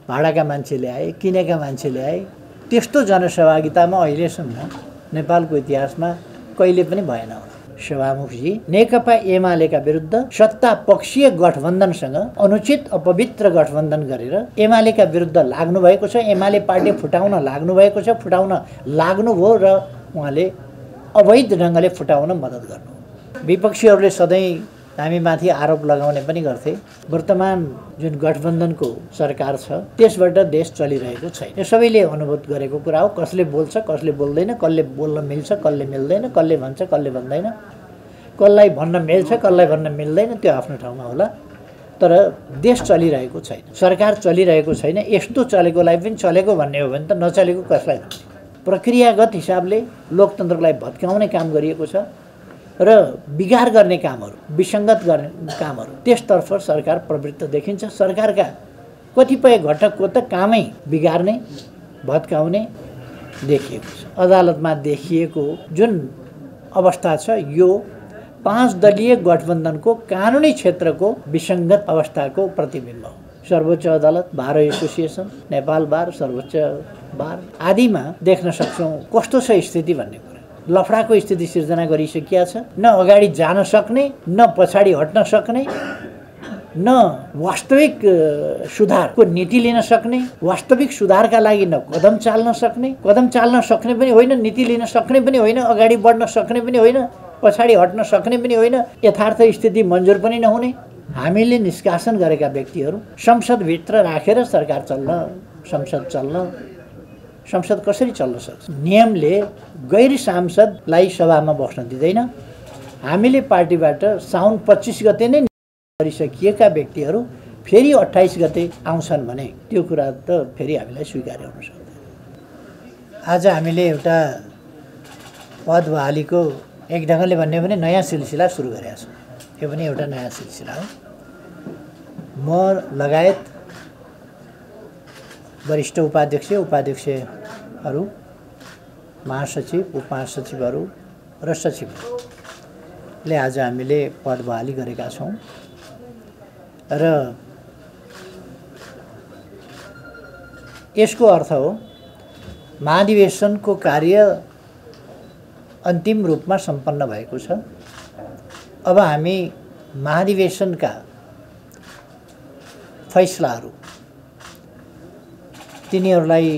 भाडाका मान्छेले आए, किनेका मान्छेले आए। त्यस्तो जनसहभागितामा अहिलेसम्म नेपालको इतिहासमा कहिले पनि भएन होला। सभामुखजी नेकपा एमालेका विरुद्ध सत्ता पक्षीय गठबन्धनसँग अनुचित अपवित्र गठबन्धन गरेर एमालेका विरुद्ध लाग्नु भएको छ। एमाले पार्टी फुटाउन लाग्नु भएको छ, फुटाउन लाग्नुभयो र उहाँले अवैध ढङ्गले फुटाउन मद्दत गर्नु। विपक्षीहरूले सधैँ हामीमाथि आरोप लगाउने पनि गर्थे। वर्तमान जुन गठबन्धनको सरकार छ त्यसबाट देश चलिरहेको छैन। यो सबैले अनुभूत गरेको कुरा हो। कसले बोल्छ, कसले बोल्दैन, कसले बोल्न मिल्छ, कसले मिल्दैन, कसले भन्छ, कसले भन्दैन, कसलाई भन्न मिल्छ, कसलाई भन्न मिल्दैन, त्यो आफ्नो ठाउँमा होला। तर देश चलिरहेको छैन, सरकार चलिरहेको छैन। यस्तो चलेकोलाई पनि चलेको भन्ने हो भने त नचलेको कसलाई भन्ने? प्रक्रियागत हिसाबले लोकतन्त्रलाई भत्काउने काम गरिएको छ र बिगार गर्ने कामहरू, विसङ्गत गर्ने कामहरू त्यसतर्फ सरकार प्रवृत्त देखिन्छ। सरकारका कतिपय घटकको त कामै बिगार्ने, भत्काउने देखिएको छ। अदालतमा देखिएको जुन अवस्था छ यो 5 दलीय गठबन्धनको कानुनी क्षेत्रको विसङ्गत अवस्थाको प्रतिबिम्ब हो। सर्वोच्च अदालत, बार एसोसिएसन, नेपाल बार, सर्वोच्च बार आदिमा देख्न सक्छौँ कस्तो छ स्थिति भन्ने कुरा। लफडाको स्थिति सिर्जना गरिसकिया छ। न अगाडि जान सक्ने, न पछाडि हट्न सक्ने, न वास्तविक सुधारको नीति लिन सक्ने, वास्तविक सुधारका लागि न कदम चाल्न सक्ने, कदम चाल्न सक्ने पनि होइन, नीति लिन सक्ने पनि होइन, अगाडि बढ्न सक्ने पनि होइन, पछाडि हट्न सक्ने पनि होइन। यथार्थ स्थिति मन्जुर पनि नहुने। हामीले निष्कासन गरेका व्यक्तिहरू संसदभित्र राखेर सरकार चल्न, संसद चल्न, संसद कसरी चल्न सक्छ? नियमले गैर सांसदलाई सभामा बस्न दिँदैन। हामीले पार्टीबाट साउन 25 गते नै गरिसकिएका व्यक्तिहरू फेरि 28 गते आउँछन् भने त्यो कुरा त फेरि हामीलाई स्वीकार्य हुन सक्दैन। आज हामीले एउटा पद बहालीको एक ढङ्गले भन्यो भने नयाँ सिलसिला सुरु गरेका छौँ। यो पनि एउटा नयाँ सिलसिला हो। म लगायत वरिष्ठ उपाध्यक्ष, उपाध्यक्षहरू, महासचिव, उपमहासचिवहरू र सचिवले आज हामीले पद बहाली गरेका छौँ र यसको अर्थ हो महाधिवेशनको कार्य अन्तिम रूपमा सम्पन्न भएको छ। अब हामी महाधिवेशनका फैसलाहरू, तिनीहरूलाई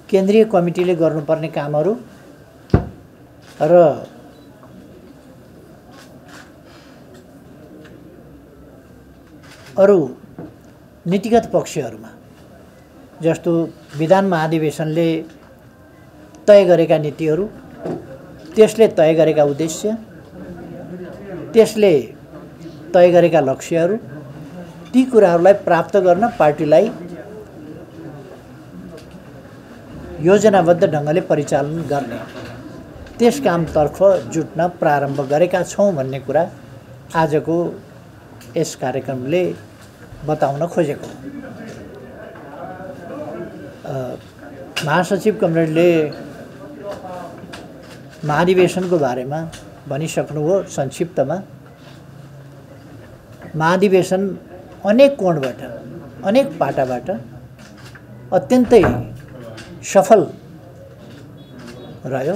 केन्द्रीय कमिटीले गर्नुपर्ने कामहरू र अरू नीतिगत पक्षहरूमा, जस्तो विधान महाधिवेशनले तय गरेका नीतिहरू, त्यसले तय गरेका उद्देश्य, त्यसले तय गरेका लक्ष्यहरू, ती कुराहरूलाई प्राप्त गर्न पार्टीलाई योजनाबद्ध ढङ्गले परिचालन गर्ने त्यस कामतर्फ जुट्न प्रारम्भ गरेका छौँ भन्ने कुरा आजको यस कार्यक्रमले बताउन खोजेको हो। महासचिव कमरेडले महाधिवेशनको बारेमा भनिसक्नुभयो संक्षिप्तमा। महाधिवेशन अनेक कोणबाट, अनेक पाटाबाट अत्यन्तै सफल रह्यो।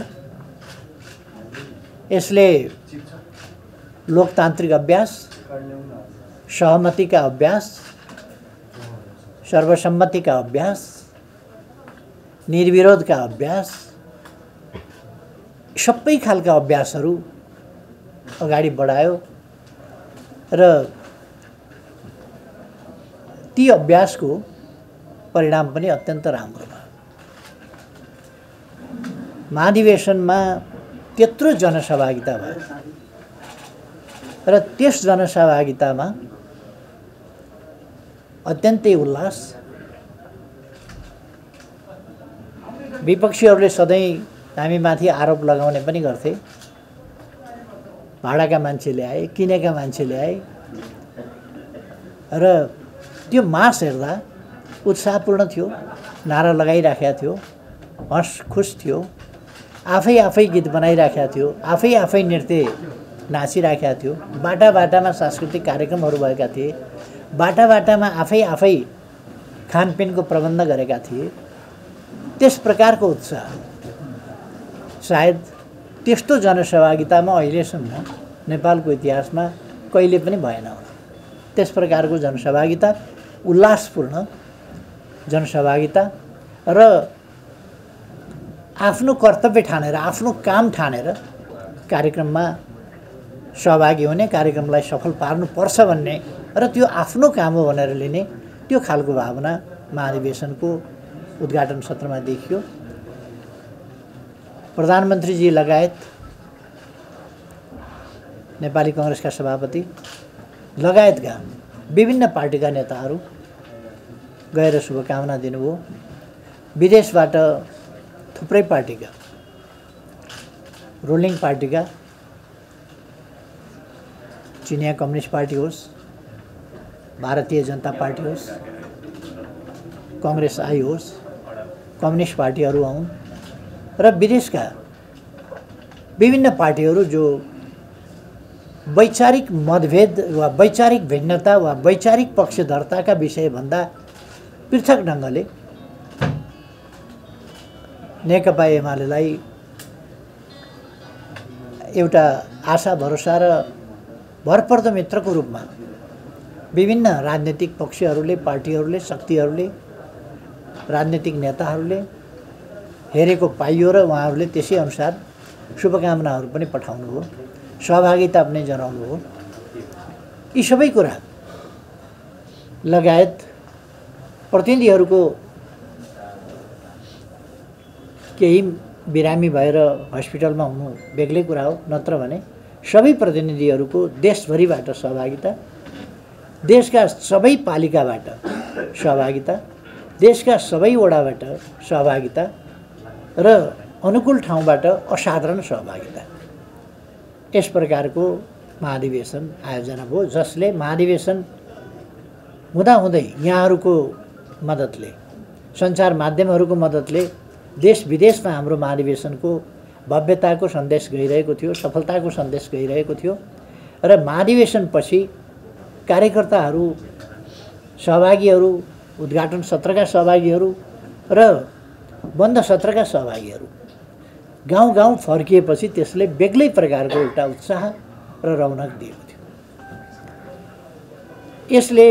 यसले लोकतान्त्रिक अभ्यास, सहमतिका अभ्यास, सर्वसम्मतिका अभ्यास, निर्विरोधका अभ्यास, सबै खालका अभ्यासहरू अगाडि बढायो र ती अभ्यासको परिणाम पनि अत्यन्त राम्रो भयो। महाधिवेशनमा त्यत्रो जनसहभागिता भयो र त्यस जनसहभागितामा अत्यन्तै उल्लास। विपक्षीहरूले सधैँ हामीमाथि आरोप लगाउने पनि गर्थे। भाडाका मान्छेले आए, किनेका मान्छेले आए र त्यो मास हेर्दा उत्साहपूर्ण थियो, नारा लगाइराखेका थियो, हँस खुस थियो, आफै गीत बनाइराखेका थियो, आफै नृत्य नाचिराखेका थियो। बाटा बाटामा सांस्कृतिक कार्यक्रमहरू भएका थिए। बाटा बाटामा आफै खानपिनको प्रबन्ध गरेका थिए। त्यस प्रकारको उत्साह सायद त्यस्तो जनसहभागितामा अहिलेसम्म नेपालको इतिहासमा कहिले पनि भएन होला। त्यस प्रकारको जनसहभागिता, उल्लासपूर्ण जनसहभागिता र आफ्नो कर्तव्य ठानेर, आफ्नो काम ठानेर कार्यक्रममा सहभागी हुने, कार्यक्रमलाई सफल पार्नुपर्छ भन्ने र त्यो आफ्नो काम हो भनेर लिने त्यो खालको भावना महाधिवेशनको उद्घाटन सत्रमा देखियो। प्रधानमन्त्रीजी लगायत नेपाली कांग्रेसका सभापति लगायतका विभिन्न पार्टीका नेताहरू गएर शुभकामना दिनुभयो। विदेशबाट थुप्रै पार्टीका, रुलिङ पार्टीका, चिनिया कम्युनिस्ट पार्टी होस्, भारतीय जनता पार्टी होस्, कांग्रेस आई होस्, कम्युनिस्ट पार्टीहरू हुन् र विदेशका विभिन्न पार्टीहरू जो वैचारिक मतभेद वा वैचारिक भिन्नता वा वैचारिक पक्षधरताका विषयभन्दा पृथक ढङ्गले नेकपा एमालेलाई एउटा आशा भरोसा र भरपर्दो मित्रको रूपमा विभिन्न राजनीतिक पक्षहरूले, पार्टीहरूले, शक्तिहरूले, राजनीतिक नेताहरूले हेरेको पाइयो र उहाँहरूले त्यसै अनुसार शुभकामनाहरू पनि पठाउनु हो, सहभागिता पनि जनाउनु हो। यी सबै कुरा लगायत प्रतिनिधिहरूको केही बिरामी भएर हस्पिटलमा हुनु बेग्लै कुरा हो, नत्र भने सबै प्रतिनिधिहरूको देशभरिबाट सहभागिता, देशका सबै पालिकाबाट सहभागिता, देशका सबै वडाबाट सहभागिता र अनुकूल ठाउँबाट असाधारण सहभागिता, यस प्रकारको महाधिवेशन आयोजना भयो, जसले महाधिवेशन हुँदाहुँदै यहाँहरूको मद्दतले, सञ्चार माध्यमहरूको मद्दतले देश विदेशमा हाम्रो महाधिवेशनको भव्यताको सन्देश गइरहेको थियो, सफलताको सन्देश गइरहेको थियो र महाधिवेशनपछि कार्यकर्ताहरू, सहभागीहरू, उद्घाटन सत्रका सहभागीहरू र बन्द सत्रका सहभागीहरू गाउँ गाउँ फर्किएपछि त्यसले बेग्लै प्रकारको एउटा उत्साह र रौनक दिएको थियो। यसले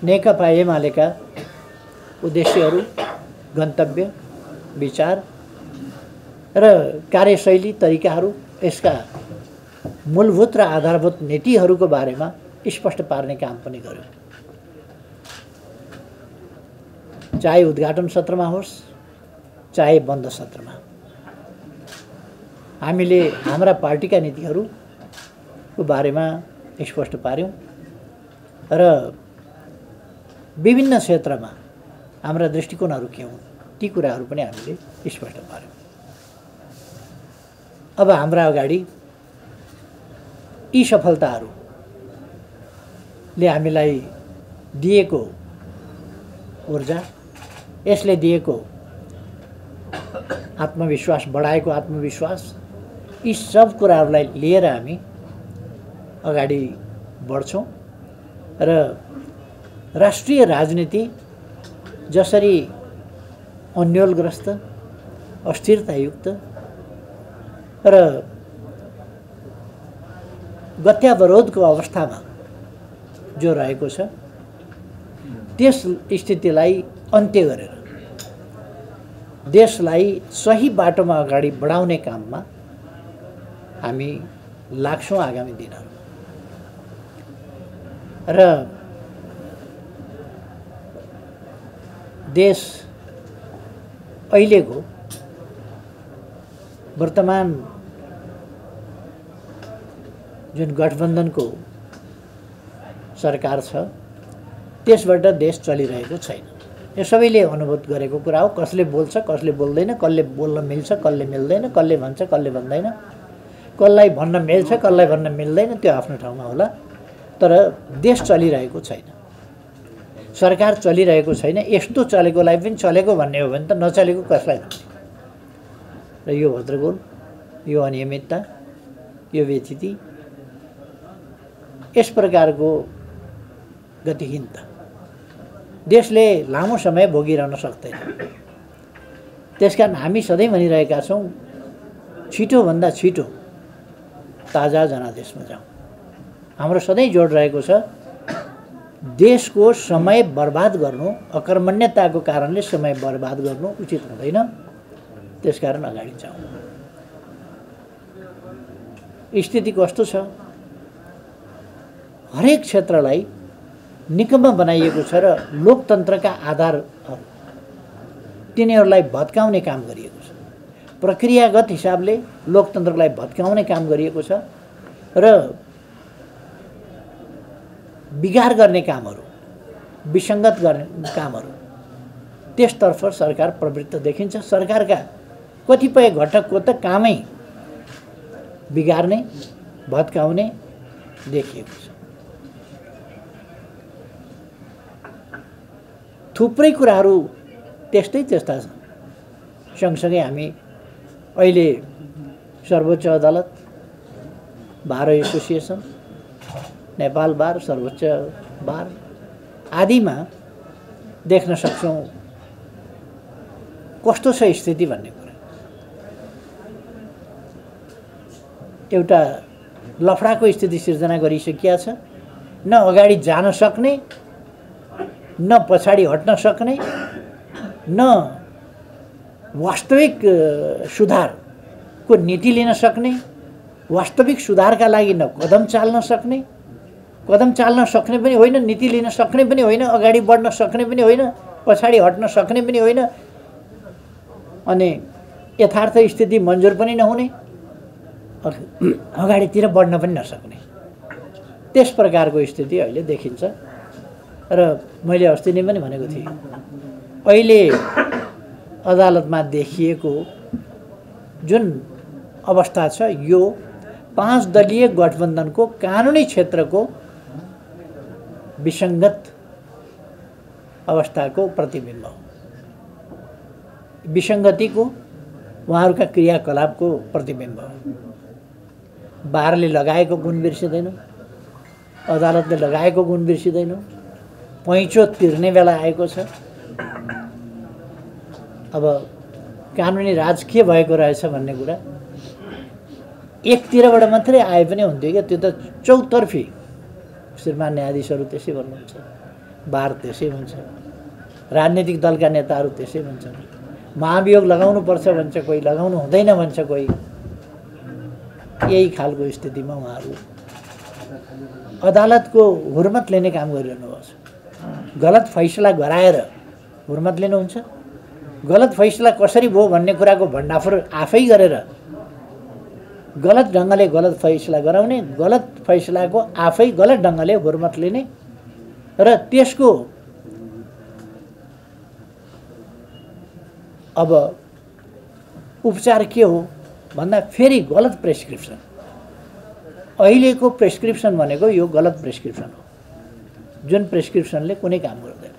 नेकपा एमालेका उद्देश्यहरू, गन्तव्य, विचार र कार्यशैली, तरिकाहरू, यसका मूलभूत र आधारभूत नीतिहरूको बारेमा स्पष्ट पार्ने काम पनि गर्यो। चाहे उद्घाटन सत्रमा होस्, चाहे बन्द सत्रमा, हामीले हाम्रा पार्टीका नीतिहरूको बारेमा स्पष्ट पार्यौँ र विभिन्न क्षेत्रमा हाम्रा दृष्टिकोणहरू के हुन् ती कुराहरू पनि हामीले स्पष्ट पार्यौँ। अब हाम्रा अगाडि यी सफलताहरूले हामीलाई दिएको ऊर्जा, यसले दिएको आत्मविश्वास, बढाएको आत्मविश्वास, यी सब कुराहरूलाई लिएर हामी अगाडि बढ्छौँ र राष्ट्रिय राजनीति जसरी अन्योलग्रस्त, अस्थिरतायुक्त र गत्यावरोधको अवस्थामा जो रहेको छ, त्यस स्थितिलाई अन्त्य गरेर देशलाई सही बाटोमा अगाडि बढाउने काममा हामी लाग्छौँ आगामी दिनहरू। र देश अहिलेको वर्तमान जुन गठबन्धनको सरकार छ त्यसबाट देश चलिरहेको छैन। यो सबैले अनुभूत गरेको कुरा हो। कसले बोल्छ, कसले बोल्दैन, कसले बोल्न मिल्छ, कसले मिल्दैन, कसले भन्छ, कसले भन्दैन, कसलाई भन्न मिल्छ, कसलाई भन्न मिल्दैन, त्यो आफ्नो ठाउँमा होला। तर देश चलिरहेको छैन, सरकार चलिरहेको छैन। यस्तो चलेकोलाई पनि चलेको भन्ने हो भने त नचलेको कसलाई भन्ने? र यो भद्रगोल, यो अनियमितता, यो व्यथिति, यस प्रकारको गतिहीनता देशले लामो समय भोगिरहन सक्दैन। त्यसकारण हामी सधैँ भनिरहेका छौँ छिटोभन्दा छिटो ताजा जनादेशमा जाउँ। हाम्रो सधैँ जोड रहेको छ देशको समय बर्बाद गर्नु, अकर्मण्यताको कारणले समय बर्बाद गर्नु उचित हुँदैन। त्यसकारण अगाडि जाउँ। स्थिति कस्तो छ? हरेक क्षेत्रलाई निकम्मा बनाइएको छ र लोकतन्त्रका आधारहरू तिनीहरूलाई भत्काउने काम गरिएको छ। प्रक्रियागत हिसाबले लोकतन्त्रलाई भत्काउने काम गरिएको छ र बिगार गर्ने कामहरू, विसङ्गत गर्ने कामहरू त्यसतर्फ सरकार प्रवृत्त देखिन्छ। सरकारका कतिपय घटकको त कामै बिगार्ने, भत्काउने देखिएको छ। थुप्रै कुराहरू त्यस्ता छन्। सँगसँगै हामी अहिले सर्वोच्च अदालत, बार एसोसिएसन, नेपाल बार, सर्वोच्च बार आदिमा देख्न सक्छौँ कस्तो छ स्थिति भन्ने कुरा। एउटा लफडाको स्थिति सिर्जना गरिसकिया छ। न अगाडि जान सक्ने, न पछाडि हट्न सक्ने, न वास्तविक सुधारको नीति लिन सक्ने, वास्तविक सुधारका लागि न कदम चाल्न सक्ने, कदम चाल्न सक्ने पनि होइन, नीति लिन सक्ने पनि होइन, अगाडि बढ्न सक्ने पनि होइन, पछाडि हट्न सक्ने पनि होइन, अनि यथार्थ स्थिति मन्जुर पनि नहुने, अगाडितिर बढ्न पनि नसक्ने, त्यस प्रकारको स्थिति अहिले देखिन्छ। र मैले अस्ति नै पनि भनेको थिएँ, अहिले अदालतमा देखिएको जुन अवस्था छ यो 5 दलीय गठबन्धनको कानुनी क्षेत्रको विसङ्गत अवस्थाको प्रतिबिम्ब हो। विसङ्गतिको उहाँहरूका क्रियाकलापको प्रतिबिम्ब हो। बारले लगाएको गुण बिर्सिँदैन, अदालतले लगाएको गुण बिर्सिँदैन। पैँचो तिर्ने बेला आएको छ। अब कानुनी राज के भएको रहेछ भन्ने कुरा एकतिरबाट मात्रै आए पनि हुन्थ्यो क्या। त्यो त चौतर्फी, श्रीमान न्यायाधीशहरू त्यसै भन्नुहुन्छ, बार त्यसै भन्छ, राजनीतिक दलका नेताहरू त्यसै भन्छन्, महाभियोग लगाउनुपर्छ भन्छ कोही, लगाउनु हुँदैन भन्छ कोही। यही खालको स्थितिमा उहाँहरू अदालतको हुर्मत लिने काम गरिरहनु भएको छ। गलत फैसला गराएर हुर्मत लिनुहुन्छ, गलत फैसला कसरी भयो भन्ने कुराको भण्डाफोर आफै गरेर गलत ढङ्गले गलत फैसला गराउने, गलत फैसलाको आफै गलत ढङ्गले हुर्मत लिने र त्यसको अब उपचार के हो भन्दा फेरि गलत प्रेस्क्रिप्सन। अहिलेको प्रेस्क्रिप्सन भनेको यो गलत प्रेस्क्रिप्सन हो, जुन प्रेस्क्रिप्सनले कुनै काम गर्दैन।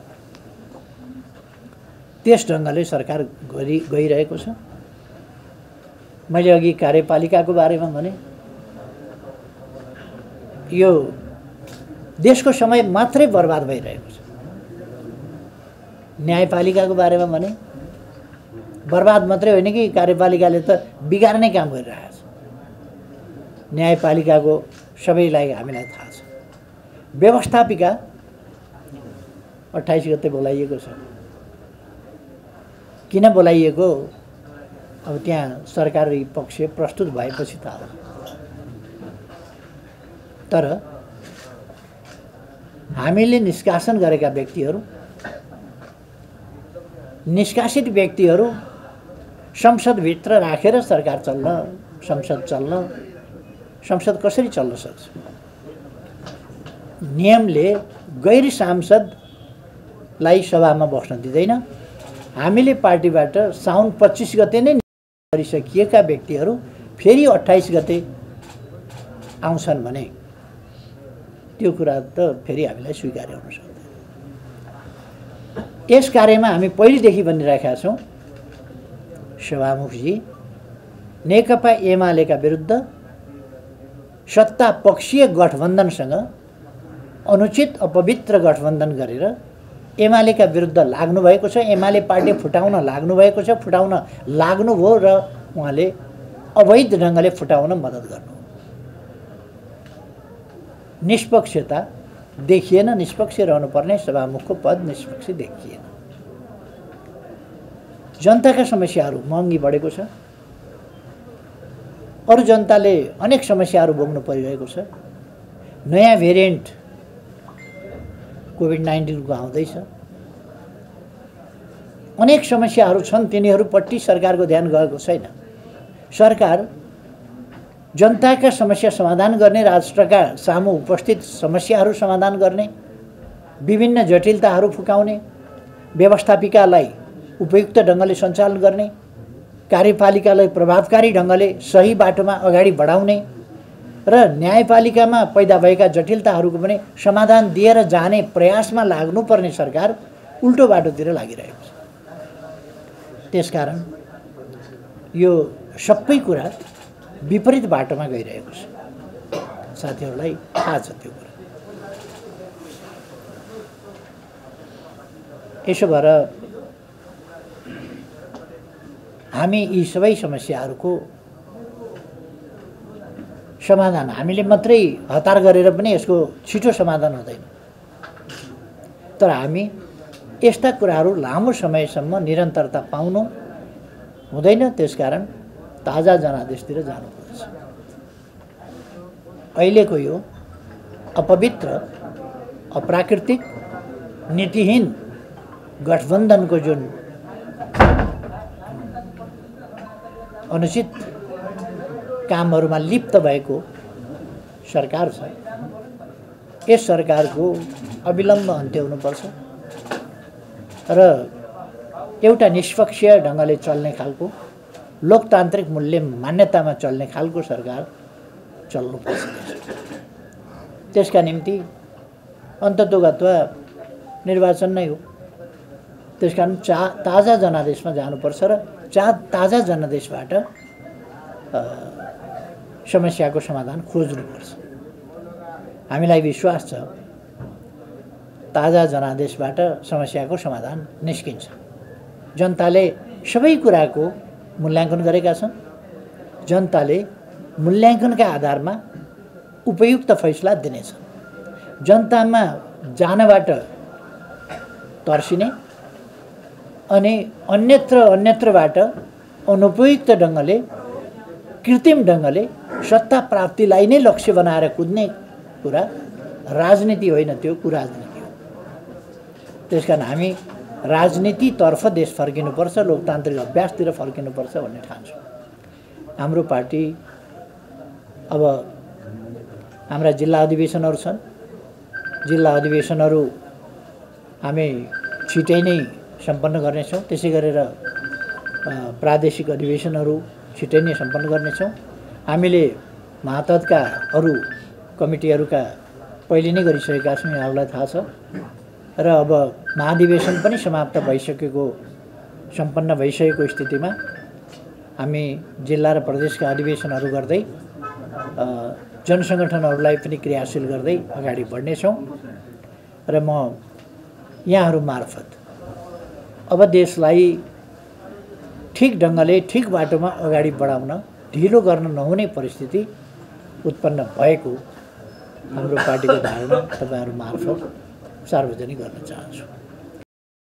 त्यस ढङ्गले सरकार गइरहेको छ। मैले अघि कार्यपालिकाको बारेमा भने, यो देशको समय मात्रै बर्बाद भइरहेको छ। न्यायपालिकाको बारेमा भने बर्बाद मात्रै होइन कि कार्यपालिकाले त बिगार्ने काम गरिरहेको छ। न्यायपालिकाको सबैलाई हामीलाई थाहा छ। व्यवस्थापिका 28 गते बोलाइएको छ। किन बोलाइएको? अब त्यहाँ सरकारी पक्ष प्रस्तुत भएपछि थाहा हो। तर हामीले निष्कासन गरेका व्यक्तिहरू, निष्कासित व्यक्तिहरू संसदभित्र राखेर सरकार चल्न, संसद चल्न, संसद कसरी चल्न सक्छ? नियमले गैर सांसदलाई सभामा बस्न दिँदैन। हामीले पार्टीबाट साउन 25 गते नै गरिसकिएका व्यक्तिहरू फेरि 28 गते आउँछन् भने त्यो कुरा त फेरि हामीलाई स्वीकार्य हुन सक्दैन। यस कार्यमा हामी पहिलेदेखि भनिरहेका छौँ, सभामुखजी नेकपा एमालेका विरुद्ध सत्ता पक्षीय गठबन्धनसँग अनुचित अपवित्र गठबन्धन गरेर एमालेका विरुद्ध लाग्नुभएको छ, एमाले पार्टी फुटाउन लाग्नुभएको छ, फुटाउन लाग्नुभयो र उहाँले अवैध ढङ्गले फुटाउन मद्दत गर्नु। निष्पक्षता देखिएन, निष्पक्ष रहनुपर्ने सभामुखको पद निष्पक्ष देखिएन। जनताका समस्याहरू, महँगी बढेको छ, अरू जनताले अनेक समस्याहरू भोग्नु परिरहेको छ, नयाँ भेरिएन्ट कोभिड-19 को आउँदैछ, अनेक समस्याहरू छन्, तिनीहरूपट्टि सरकारको ध्यान गएको छैन। सरकार जनताका समस्या समाधान गर्ने, राष्ट्रका सामु उपस्थित समस्याहरू समाधान गर्ने, विभिन्न जटिलताहरू फुकाउने, व्यवस्थापिकालाई उपयुक्त ढङ्गले सञ्चालन गर्ने, कार्यपालिकालाई प्रभावकारी ढङ्गले सही बाटोमा अगाडि बढाउने र न्यायपालिकामा पैदा भएका जटिलताहरूको पनि समाधान दिएर जाने प्रयासमा लाग्नुपर्ने सरकार उल्टो बाटोतिर लागिरहेको छ। त्यसकारण यो सबै कुरा विपरीत बाटोमा गइरहेको छ। साथीहरूलाई थाहा छ त्यो कुरा। यसो भएर हामी यी सबै समस्याहरूको समाधान हामीले मात्रै हतार गरेर पनि यसको छिटो समाधान हुँदैन। तर हामी यस्ता कुराहरू लामो समयसम्म निरन्तरता पाउनु हुँदैन। त्यसकारण ताजा जनादेशतिर जानुपर्छ। अहिलेको यो अपवित्र, अप्राकृतिक, नीतिहीन गठबन्धनको जुन अनुचित कामहरूमा लिप्त भएको सरकार छ, यस सरकारको अविलम्ब अन्त्य हुनुपर्छ र एउटा निष्पक्ष ढङ्गले चल्ने खालको, लोकतान्त्रिक मूल्य मान्यतामा चल्ने खालको सरकार चल्नुपर्छ। त्यसका निम्ति अन्ततोगत्वा निर्वाचन नै हो। त्यसकारण ताजा जनादेशमा जानुपर्छ र ताजा जनादेशबाट समस्याको समाधान खोज्नुपर्छ। हामीलाई विश्वास छ ताजा जनादेशबाट समस्याको समाधान निस्किन्छ। जनताले सबै कुराको मूल्याङ्कन गरेका छन्। जनताले मूल्याङ्कनका आधारमा उपयुक्त फैसला दिनेछन्। जनतामा जानबाट तर्सिने अनि अन्यत्रबाट अनुपयुक्त ढङ्गले, कृत्रिम ढङ्गले सत्ता प्राप्तिलाई नै लक्ष्य बनाएर कुद्ने कुरा राजनीति होइन, त्यो कुराजनीति हो। त्यसकारण हामी राजनीतितर्फ देश फर्किनुपर्छ, लोकतान्त्रिक अभ्यासतिर फर्किनुपर्छ भन्ने ठान्छौँ। हाम्रो पार्टी अब हाम्रा जिल्ला अधिवेशनहरू छन्। जिल्ला अधिवेशनहरू हामी छिटै नै सम्पन्न गर्नेछौँ। त्यसै गरेर प्रादेशिक अधिवेशनहरू छिटै नै सम्पन्न गर्नेछौँ। हामीले महातदका अरू कमिटीहरूका पहिले नै गरिसकेका छौँ, यहाँहरूलाई थाहा छ। र अब महाधिवेशन पनि समाप्त भइसकेको, सम्पन्न भइसकेको स्थितिमा हामी जिल्ला र प्रदेशका अधिवेशनहरू गर्दै जनसङ्गठनहरूलाई पनि क्रियाशील गर्दै अगाडि बढ्नेछौँ। र म यहाँहरू मार्फत अब देशलाई ठिक ढङ्गले, ठिक बाटोमा अगाडि बढाउन, ढिलो गर्न नहुने परिस्थिति उत्पन्न भएको हाम्रो पार्टीको धारणा तपाईँहरू मार्फत सार्वजनिक गर्न चाहन्छु।